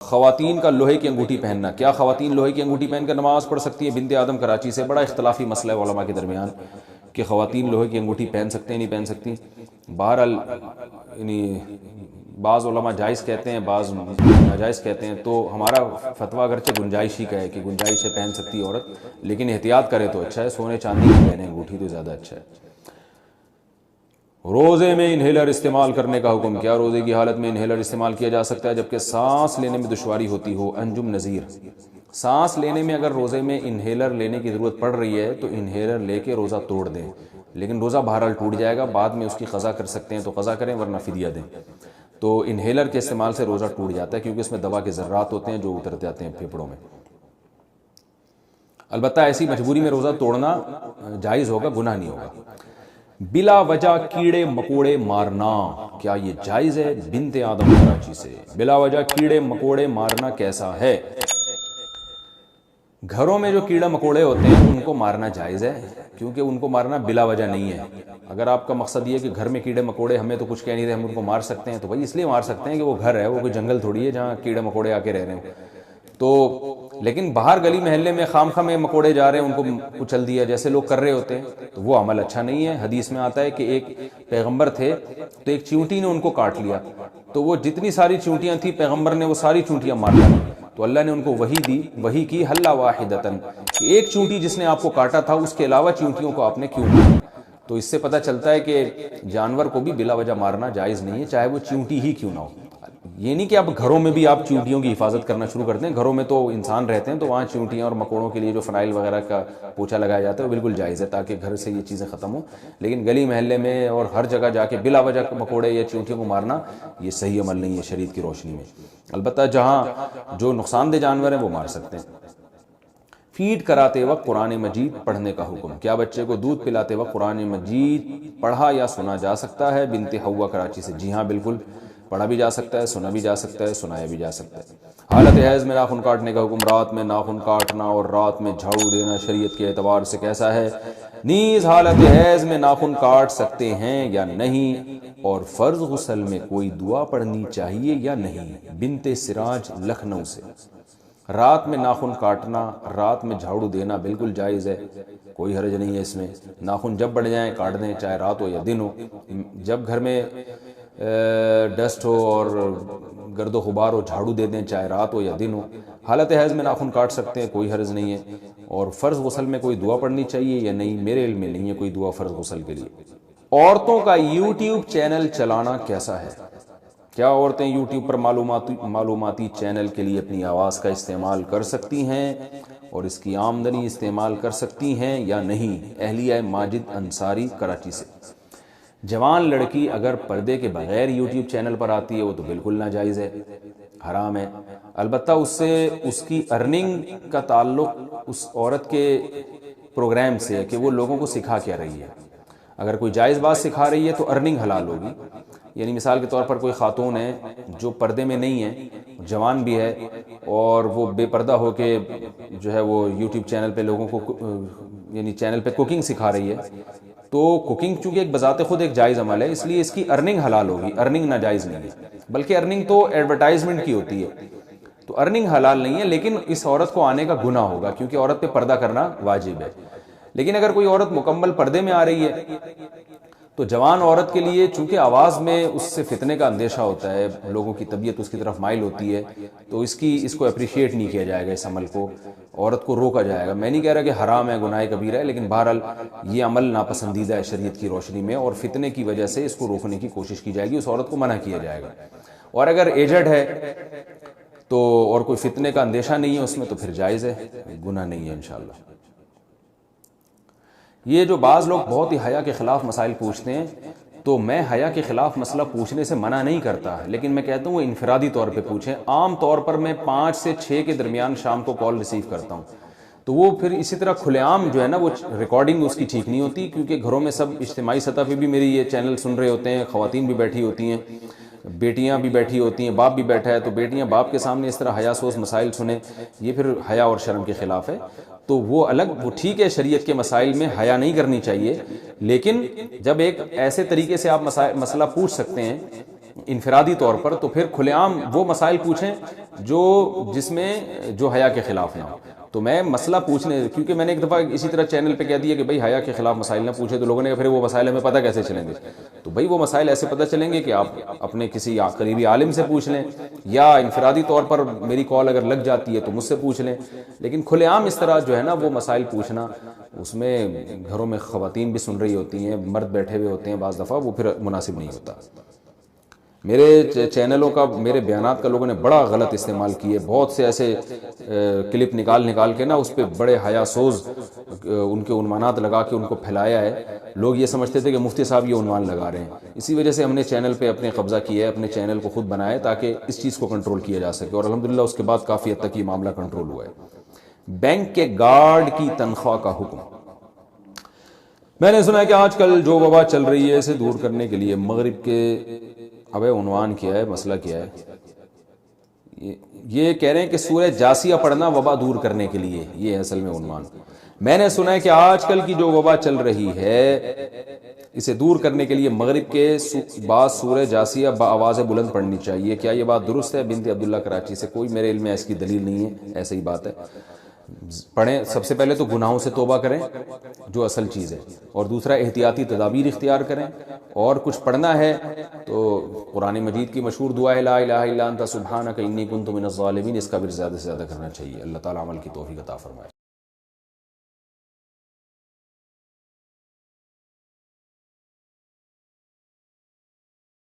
خواتین کا لوہے کی انگوٹھی پہننا، کیا خواتین لوہے کی انگوٹھی پہن کر نماز پڑھ سکتی ہیں؟ بنت آدم کراچی سے، بڑا اختلافی مسئلہ ہے علماء کے درمیان کہ خواتین لوہے کی انگوٹھی پہن سکتے ہیں نہیں پہن سکتی۔ بہرحال یعنی بعض علماء جائز کہتے ہیں، بعض ناجائز کہتے ہیں، تو ہمارا فتویٰ اگرچہ گنجائش ہی کا ہے کہ گنجائش ہے پہن سکتی ہے عورت، لیکن احتیاط کرے تو اچھا ہے، سونے چاندی کی پہنے انگوٹھی تو زیادہ اچھا ہے۔ روزے میں انہیلر استعمال کرنے کا حکم، کیا روزے کی حالت میں انہیلر استعمال کیا جا سکتا ہے جبکہ سانس لینے میں دشواری ہوتی ہو؟ انجم نذیر، سانس لینے میں اگر روزے میں انہیلر لینے کی ضرورت پڑ رہی ہے تو انہیلر لے کے روزہ توڑ دیں، لیکن روزہ بہرحال ٹوٹ جائے گا، بعد میں اس کی قضا کر سکتے ہیں تو قضا کریں ورنہ فدیہ دیں۔ تو انہیلر کے استعمال سے روزہ ٹوٹ جاتا ہے کیونکہ اس میں دوا کے ذرات ہوتے ہیں جو اتر جاتے ہیں پھیپھڑوں میں۔ البتہ ایسی مجبوری میں روزہ توڑنا جائز ہوگا، گناہ نہیں ہوگا۔ بلا وجہ کیڑے مکوڑے مارنا، کیا یہ جائز ہے؟ بنت آدم کراچی سے، بلا وجہ کیڑے مکوڑے مارنا کیسا ہے؟ گھروں میں جو کیڑے مکوڑے ہوتے ہیں ان کو مارنا جائز ہے، کیونکہ ان کو مارنا بلا وجہ نہیں ہے۔ اگر آپ کا مقصد یہ ہے کہ گھر میں کیڑے مکوڑے ہمیں تو کچھ کہہ نہیں رہے ہم ان کو مار سکتے ہیں، تو بھائی اس لیے مار سکتے ہیں کہ وہ گھر ہے، وہ کوئی جنگل تھوڑی ہے جہاں کیڑے مکوڑے آ کے رہ رہے ہیں۔ تو لیکن باہر گلی محلے میں خام خواہ میں مکوڑے جا رہے ہیں، ان کو کچل دیا جیسے لوگ کر رہے ہوتے ہیں، تو وہ عمل اچھا نہیں ہے۔ حدیث میں آتا ہے کہ ایک پیغمبر تھے تو ایک چیونٹی نے ان کو کاٹ لیا، تو وہ جتنی ساری چیونٹیاں تھیں پیغمبر نے وہ ساری چیونٹیاں مار ڈالی، تو اللہ نے ان کو وحی دی، وحی کی حل واحدتن، کہ ایک چیونٹی جس نے آپ کو کاٹا تھا اس کے علاوہ چیونٹیوں کو آپ نے کیوں مارا۔ تو اس سے پتہ چلتا ہے کہ جانور کو بھی بلا وجہ مارنا جائز نہیں ہے، چاہے وہ چیونٹی ہی کیوں نہ ہو۔ یہ نہیں کہ اب گھروں میں بھی آپ چیونٹیوں کی حفاظت کرنا شروع کر دیں، گھروں میں تو انسان رہتے ہیں تو وہاں چیونٹیاں اور مکوڑوں کے لیے جو فنائل وغیرہ کا پوچھا لگایا جاتا ہے وہ بالکل جائز ہے تاکہ گھر سے یہ چیزیں ختم ہوں، لیکن گلی محلے میں اور ہر جگہ جا کے بلا وجہ مکوڑے یا چیونٹیوں کو مارنا یہ صحیح عمل نہیں ہے شریعت کی روشنی میں۔ البتہ جہاں جو نقصان دہ جانور ہیں وہ مار سکتے ہیں۔ فیڈ کراتے وقت قرآن مجید پڑھنے کا حکم، کیا بچے کو دودھ پلاتے وقت قرآن مجید پڑھا یا سنا جا سکتا ہے؟ بنت ہوا کراچی سے، جی ہاں بالکل، پڑھا بھی جا سکتا ہے، سنا بھی جا سکتا ہے، سنایا بھی جا سکتا ہے۔ حالت حیض میں ناخن کاٹنے کا حکم، رات میں ناخن کاٹنا اور رات میں جھاڑو دینا شریعت کے اعتبار سے کیسا ہے؟ نیز حالت حیض میں ناخن کاٹ سکتے ہیں یا نہیں، اور فرض غسل میں کوئی دعا پڑھنی چاہیے یا نہیں؟ بنت سراج لکھنؤ سے، رات میں ناخن کاٹنا، رات میں جھاڑو دینا بالکل جائز ہے، کوئی حرج نہیں ہے اس میں۔ ناخن جب بڑھ جائیں کاٹ دیں، چاہے رات ہو یا دن ہو۔ جب گھر میں ڈسٹ ہو اور گرد و غبار ہو جھاڑو دے دیں، چاہے رات ہو یا دن ہو۔ حالت حیض میں ناخن کاٹ سکتے ہیں، کوئی حرج نہیں ہے۔ اور فرض غسل میں کوئی دعا پڑھنی چاہیے یا نہیں؟ میرے علم میں نہیں ہے کوئی دعا فرض غسل کے لیے۔ عورتوں کا یوٹیوب چینل چلانا کیسا ہے؟ کیا عورتیں یوٹیوب پر معلوماتی چینل کے لیے اپنی آواز کا استعمال کر سکتی ہیں اور اس کی آمدنی استعمال کر سکتی ہیں یا نہیں؟ اہلیہ ماجد انصاری کراچی سے، جوان لڑکی اگر پردے کے بغیر یوٹیوب چینل پر آتی ہے وہ تو بالکل ناجائز ہے، حرام ہے۔ البتہ اس سے اس کی ارننگ کا تعلق اس عورت کے پروگرام سے ہے کہ وہ لوگوں کو سکھا کیا رہی ہے۔ اگر کوئی جائز بات سکھا رہی ہے تو ارننگ حلال ہوگی۔ یعنی مثال کے طور پر کوئی خاتون ہے جو پردے میں نہیں ہے، جوان بھی ہے، اور وہ بے پردہ ہو کے جو ہے وہ یوٹیوب چینل پہ لوگوں کو یعنی چینل پہ کوکنگ سکھا رہی ہے، تو کوکنگ چونکہ ایک بذات خود ایک جائز عمل ہے اس لیے اس کی ارننگ حلال ہوگی، ارننگ ناجائز نہیں ہے، بلکہ ارننگ تو ایڈورٹائزمنٹ کی ہوتی ہے، تو ارننگ حلال نہیں ہے، لیکن اس عورت کو آنے کا گناہ ہوگا کیونکہ عورت پہ پردہ کرنا واجب ہے۔ لیکن اگر کوئی عورت مکمل پردے میں آ رہی ہے تو جوان عورت کے لیے چونکہ آواز میں اس سے فتنے کا اندیشہ ہوتا ہے، لوگوں کی طبیعت اس کی طرف مائل ہوتی ہے، تو اس کو اپریشیٹ نہیں کیا جائے گا، اس عمل کو عورت کو روکا جائے گا۔ میں نہیں کہہ رہا کہ حرام ہے، گناہ کبیرہ ہے، لیکن بہرحال یہ عمل ناپسندیدہ ہے شریعت کی روشنی میں، اور فتنے کی وجہ سے اس کو روکنے کی کوشش کی جائے گی، اس عورت کو منع کیا جائے گا۔ اور اگر ایجڈ ہے تو اور کوئی فتنے کا اندیشہ نہیں ہے اس میں تو پھر جائز ہے، گناہ نہیں ہے انشاءاللہ۔ یہ جو بعض لوگ بہت ہی حیا کے خلاف مسائل پوچھتے ہیں، تو میں حیا کے خلاف مسئلہ پوچھنے سے منع نہیں کرتا، لیکن میں کہتا ہوں وہ انفرادی طور پہ پوچھیں۔ عام طور پر میں 5 سے 6 کے درمیان شام کو کال ریسیو کرتا ہوں، تو وہ پھر اسی طرح کھلے عام جو ہے نا وہ ریکارڈنگ اس کی ٹھیک نہیں ہوتی، کیونکہ گھروں میں سب اجتماعی سطح پہ بھی میری یہ چینل سن رہے ہوتے ہیں، خواتین بھی بیٹھی ہوتی ہیں، بیٹیاں بھی بیٹھی ہوتی ہیں، باپ بھی بیٹھا ہے، تو بیٹیاں باپ کے سامنے اس طرح حیا سوز مسائل سنیں، یہ پھر حیا اور شرم کے خلاف ہے۔ تو وہ الگ، وہ ٹھیک ہے شریعت کے مسائل میں حیا نہیں کرنی چاہیے، لیکن جب ایک ایسے طریقے سے آپ مسئلہ پوچھ سکتے ہیں انفرادی طور پر، تو پھر کھلے عام وہ مسائل پوچھیں جس میں جو حیا کے خلاف نہ ہو. تو میں مسئلہ پوچھنے، کیونکہ میں نے ایک دفعہ اسی طرح چینل پہ کہہ دیا کہ بھائی حیا کے خلاف مسائل نہ پوچھے، تو لوگوں نے کہا پھر وہ مسائل ہمیں پتہ کیسے چلیں گے؟ تو بھائی وہ مسائل ایسے پتہ چلیں گے کہ آپ اپنے کسی قریبی عالم سے پوچھ لیں، یا انفرادی طور پر میری کال اگر لگ جاتی ہے تو مجھ سے پوچھ لیں. لیکن کھلے عام اس طرح جو ہے نا وہ مسائل پوچھنا، اس میں گھروں میں خواتین بھی سن رہی ہوتی ہیں، مرد بیٹھے ہوئے ہوتے ہیں، بعض دفعہ وہ پھر مناسب نہیں ہوتا. میرے چینلوں کا، میرے بیانات کا لوگوں نے بڑا غلط استعمال کیے. بہت سے ایسے کلپ نکال کے نا اس پہ بڑے حیا سوز ان کے عنوانات لگا کے ان کو پھیلایا ہے. لوگ یہ سمجھتے تھے کہ مفتی صاحب یہ عنوان لگا رہے ہیں. اسی وجہ سے ہم نے چینل پہ اپنے قبضہ کیا ہے، اپنے چینل کو خود بنایا تاکہ اس چیز کو کنٹرول کیا جا سکے، اور الحمدللہ اس کے بعد کافی حد تک یہ معاملہ کنٹرول ہوا ہے. بینک کے گارڈ کی تنخواہ کا حکم. میں نے سنا ہے کہ آج کل جو وبا چل رہی ہے اسے دور کرنے کے لیے مغرب کے عنوان کیا ہے، مسئلہ کیا ہے؟ یہ کہہ رہے ہیں کہ سورہ جاسیہ پڑھنا وبا دور کرنے کے لیے، یہ اصل میں عنوان. میں نے سنا ہے کہ آج کل کی جو وبا چل رہی ہے اسے دور کرنے کے لیے مغرب کے بعد سورہ جاسیہ بآواز بلند پڑھنی چاہیے. کیا یہ بات درست ہے؟ بنت عبداللہ کراچی سے. کوئی میرے علم میں اس کی دلیل نہیں ہے، ایسے ہی بات ہے. پڑھیں. سب سے پہلے تو گناہوں سے توبہ کریں جو اصل چیز ہے، اور دوسرا احتیاطی تدابیر اختیار کریں. اور کچھ پڑھنا ہے تو قرآن مجید کی مشہور دعا ہے لا الہ الا انت سبحانک انی کنت من الظالمین، اس کا بھی زیادہ سے زیادہ کرنا چاہیے. اللہ تعالیٰ عمل کی توفیق عطا فرمائے.